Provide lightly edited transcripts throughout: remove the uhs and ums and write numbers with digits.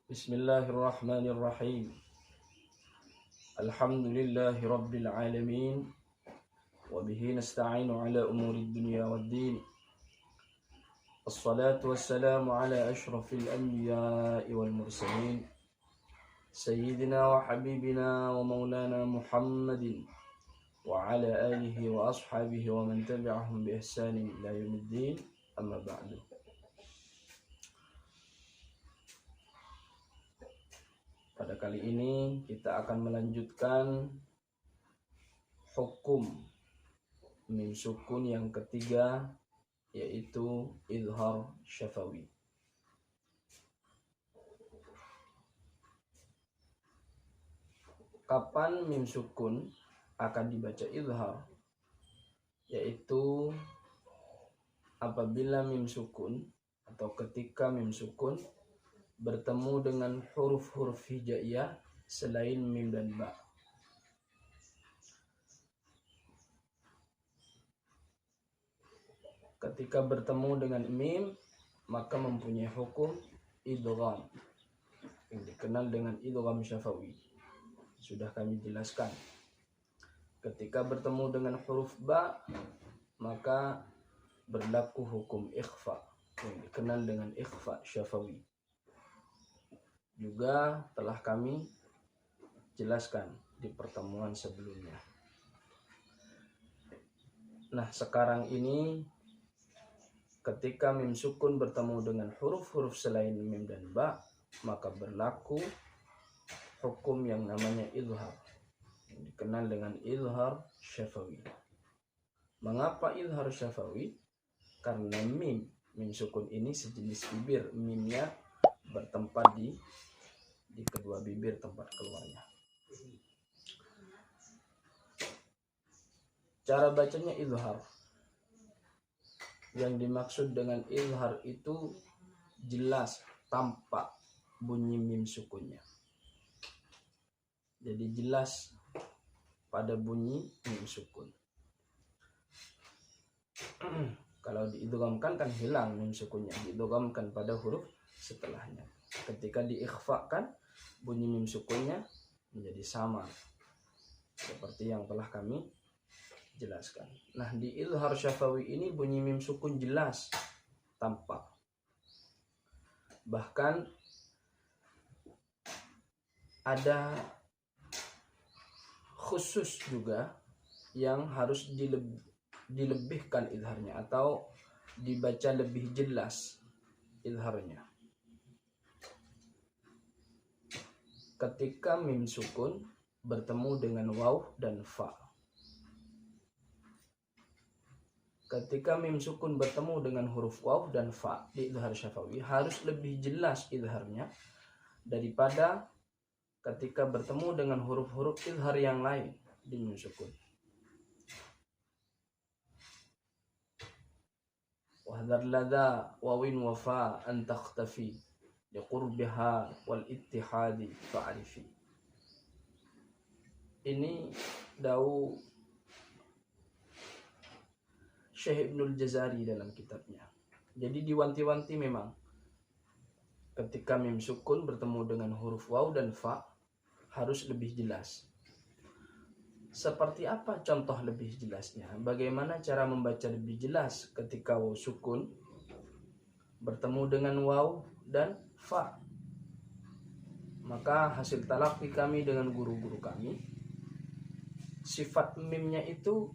Bismillahirrahmanirrahim. Alhamdulillahi rabbil alamin. Wa bihi nasta'inu ala umuri dunya waddin. Assalatu wassalamu ala ashrafil anbiya'i wal mursalin. Sayyidina wa habibina wa maulana Muhammadin wa ala alihi wa ashabihi wa man tabi'ahum bi ihsanin ila yaumiddin. Amma ba'du. Pada kali ini kita akan melanjutkan hukum mim sukun yang ketiga, yaitu izhar syafawi. Kapan mim sukun akan dibaca izhar? Yaitu apabila mim sukun atau ketika mim sukun bertemu dengan huruf-huruf hijaiyah selain mim dan ba. Ketika bertemu dengan mim, maka mempunyai hukum idgham yang dikenal dengan idgham syafawi. Sudah kami jelaskan. Ketika bertemu dengan huruf ba, maka berlaku hukum ikhfa yang dikenal dengan ikhfa syafawi. Juga telah kami jelaskan di pertemuan sebelumnya. Nah, sekarang ini ketika mim sukun bertemu dengan huruf-huruf selain mim dan ba, maka berlaku hukum yang namanya izhar, yang dikenal dengan izhar syafawi. Mengapa izhar syafawi? Karena mim sukun ini sejenis bibir, mimnya bertempat di kedua bibir tempat keluarnya. Cara bacanya izhar. Yang dimaksud dengan izhar itu jelas, tampak bunyi mim sukunnya. Jadi jelas pada bunyi mim sukun. Kalau diidghamkan kan hilang mim sukunnya, diidghamkan pada huruf setelahnya. Ketika diikhfakan, bunyi mim sukunnya menjadi sama seperti yang telah kami jelaskan. Nah, di izhar syafawi ini bunyi mim sukun jelas, tampak. Bahkan ada khusus juga yang harus dilebihkan izharnya atau dibaca lebih jelas izharnya. Ketika mim sukun bertemu dengan waw dan fa. Ketika mim sukun bertemu dengan huruf waw dan fa di izhar syafawi harus lebih jelas izharnya daripada ketika bertemu dengan huruf-huruf izhar yang lain di mim sukun. Wahdar ladha wawin wafa an takhtafi liqurbiha wal ittihadi fa'arifi. Ini dawuh Syekh Ibnul Jazari dalam kitabnya. Jadi diwanti-wanti memang ketika mim sukun bertemu dengan huruf waw dan fa harus lebih jelas. Seperti apa contoh lebih jelasnya? Bagaimana cara membaca lebih jelas ketika waw sukun bertemu dengan waw dan fa? Maka hasil talaqi kami dengan guru-guru kami, sifat mimnya itu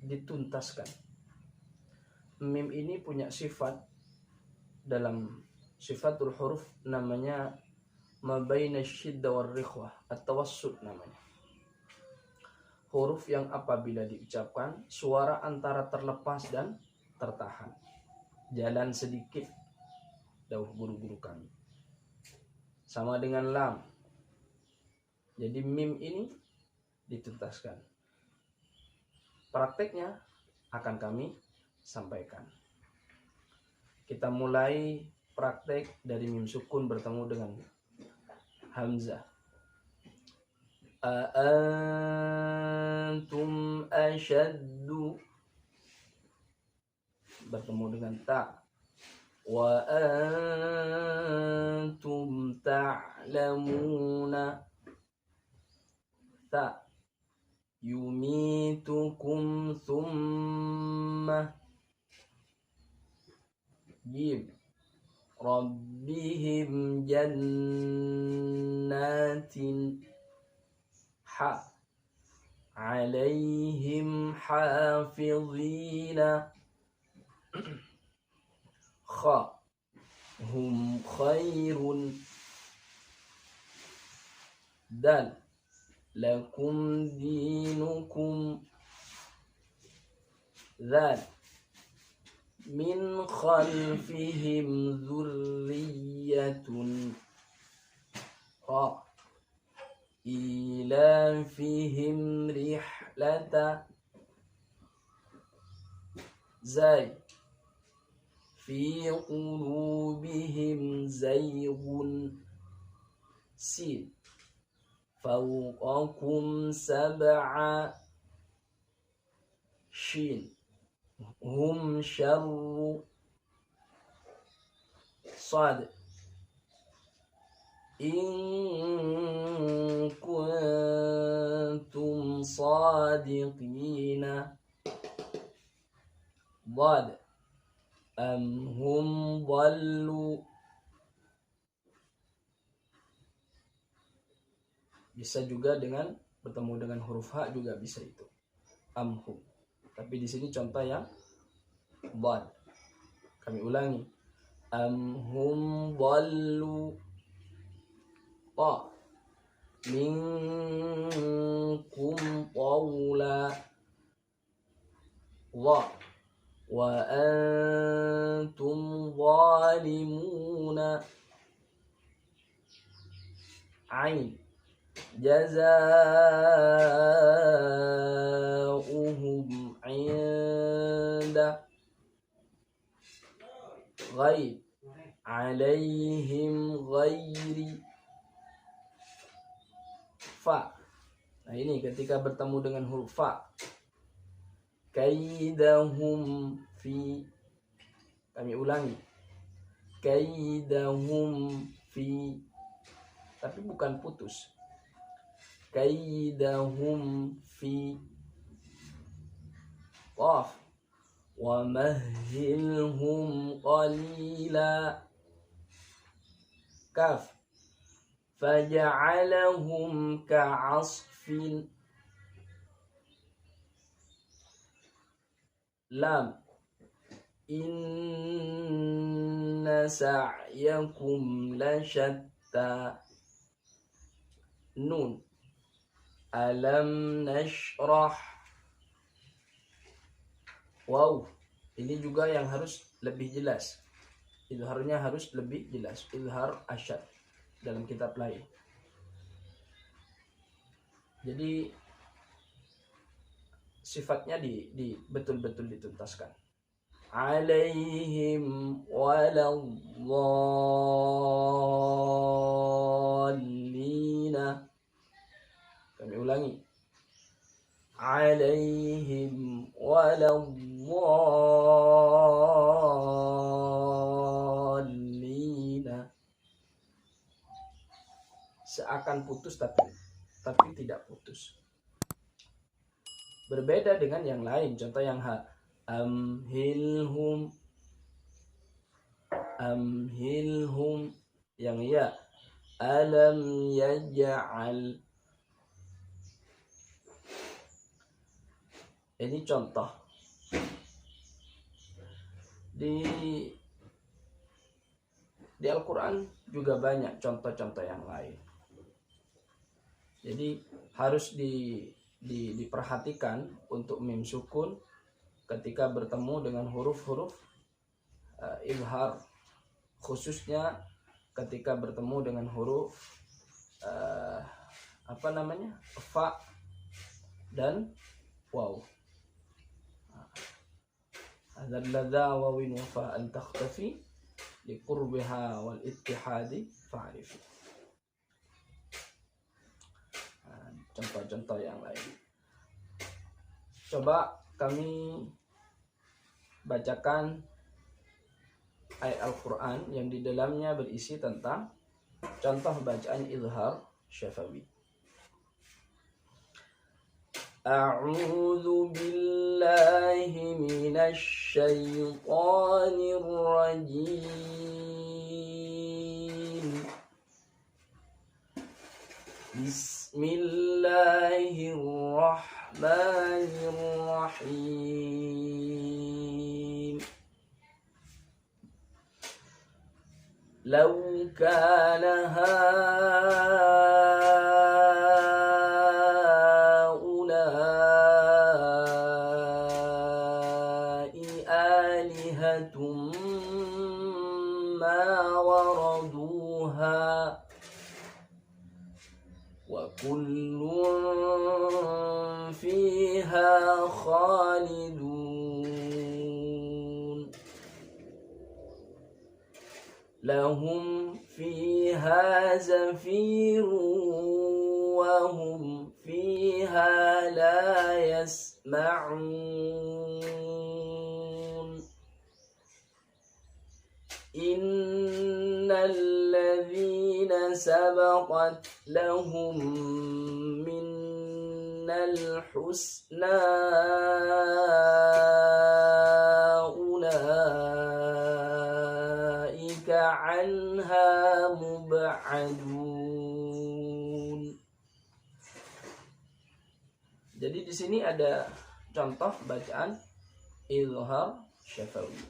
dituntaskan. Mim ini punya sifat dalam sifatul huruf namanya mabaina syidda war rikhwah, at-tawassut namanya. Huruf yang apabila diucapkan suara antara terlepas dan tertahan. Jalan sedikit, dawuh guru-guru kami. Sama dengan lam. Jadi mim ini dituntaskan. Prakteknya akan kami sampaikan. Kita mulai praktek dari mim sukun bertemu dengan hamzah. Antum asyaddu bertemu dengan ta. wa antum ta'lamuna. Ta yumitukum thumma. Jim rabbihim jannatin. Ha alaihim hafizina. Kha hum khairun. Dal lakum dinukum. Dzal min khalfihim dzurriyyatun. Ra ilafihim rihlata. Zai fi qulubihim zaygun. Sin fawqakum sab'a. Shin hum syarru. Sad in kuntum sadiqina. Dad am hum dhallu. Bisa juga dengan bertemu dengan huruf ha juga bisa itu. Amhum. Tapi di sini contoh yang dad. Kami ulangi. Amhum dhallu. Ta minkum qawla. Wa antum zalimuna. Ain jazaa'uhum 'inda. Ghaib alaihim ghairi. Fa. Nah ini ketika bertemu dengan huruf fa. Kaidahum fi. Kami ulangi. Kaidahum fi. Tapi bukan putus. Kaidahum fi. Qaf wa mahhilhum qalila. Kaf faja'alahum ka'asfin. Lam inna sa'yakum lashatta. Nun alam nashrah. Wow, ini juga yang harus lebih jelas. Izharnya harus lebih jelas. Izhar asyad dalam kitab lain. Jadi sifatnya di betul-betul dituntaskan. Alaihim waladhdallina. Kami ulangi. Alaihim waladhdallina. Seakan putus tapi tidak putus. Berbeda dengan yang lain. Contoh yang ha. Amhilhum. Yang ya. Alam yaj'al. Ini contoh. Di Al-Quran juga banyak contoh-contoh yang lain. Jadi harus diperhatikan untuk mim sukun ketika bertemu dengan huruf-huruf izhar, khususnya ketika bertemu dengan huruf fa dan waw. Hadzal ladza wawin wa fa an takhtafi liqurbiha wal ittihadi fa'rifi. Contoh-contoh yang lain. Coba kami bacakan ayat Al-Quran yang di dalamnya berisi tentang contoh bacaan izhar syafawi. A'udzu billahi minasy syaithanir rajim. Bismillahirrahmanirrahim. Law kana haula'i alihatum ma waraduha wa kullun fiha khalidun lahum fiha zafirun wa hum fiha la yasma'un innal ladzina sabaqat lahum minnal husna ulaika anha mub'adun. Jadi di sini ada contoh bacaan izhar syafawi.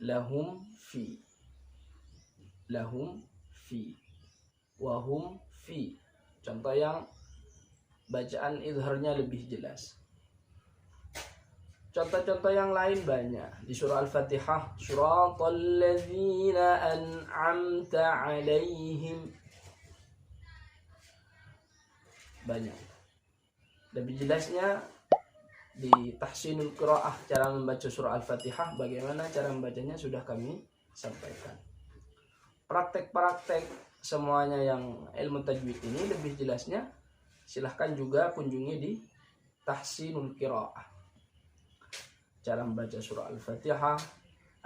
Lahum fi, wahum fi. Contoh yang bacaan izharnya lebih jelas. Contoh-contoh yang lain banyak di surah Al-Fatihah. Suratal ladzina an'amta 'alaihim. Banyak. Lebih jelasnya di Tahsinul Qiraah, cara membaca surah Al-Fatihah, bagaimana cara membacanya sudah kami sampaikan. Praktek-praktek semuanya yang ilmu tajwid ini lebih jelasnya silahkan juga kunjungi di Tahsinul Qiraah. Cara membaca surah Al-Fatihah,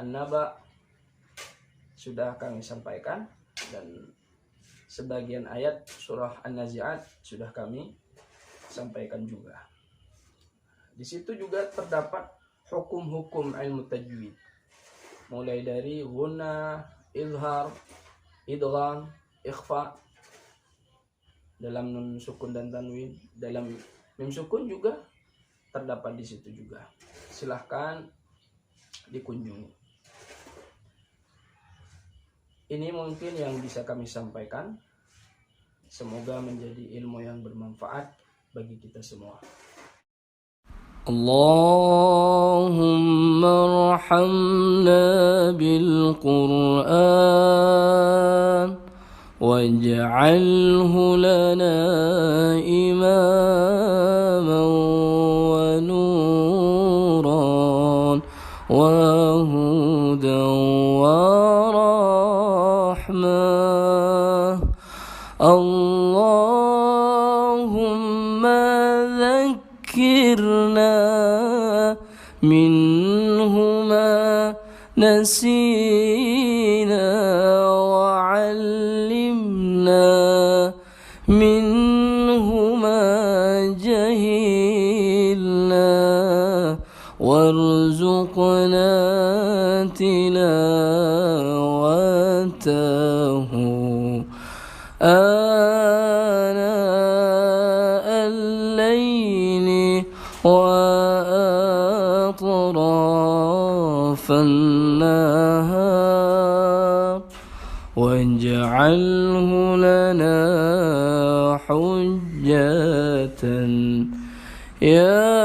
An-Naba sudah kami sampaikan, dan sebagian ayat surah An-Nazi'at sudah kami sampaikan juga. Di situ juga terdapat hukum-hukum ilmu tajwid, mulai dari ghunna, izhar, idgham, ikhfa, dalam nun sukun dan tanwin, dalam mim sukun juga terdapat di situ juga. Silahkan dikunjungi. Ini mungkin yang bisa kami sampaikan. Semoga menjadi ilmu yang bermanfaat bagi kita semua. Allahumma arhamna bil Qur'an waj'alhu lana imaman wa nuran wa hudan wa rahmah. Allahumma dhakkirna minhuma nasina wa 'allimna minhuma jahilna warzuqna tilawatahu ana al-layli wa atrafan nahar waj'alhu lana hujjatan ya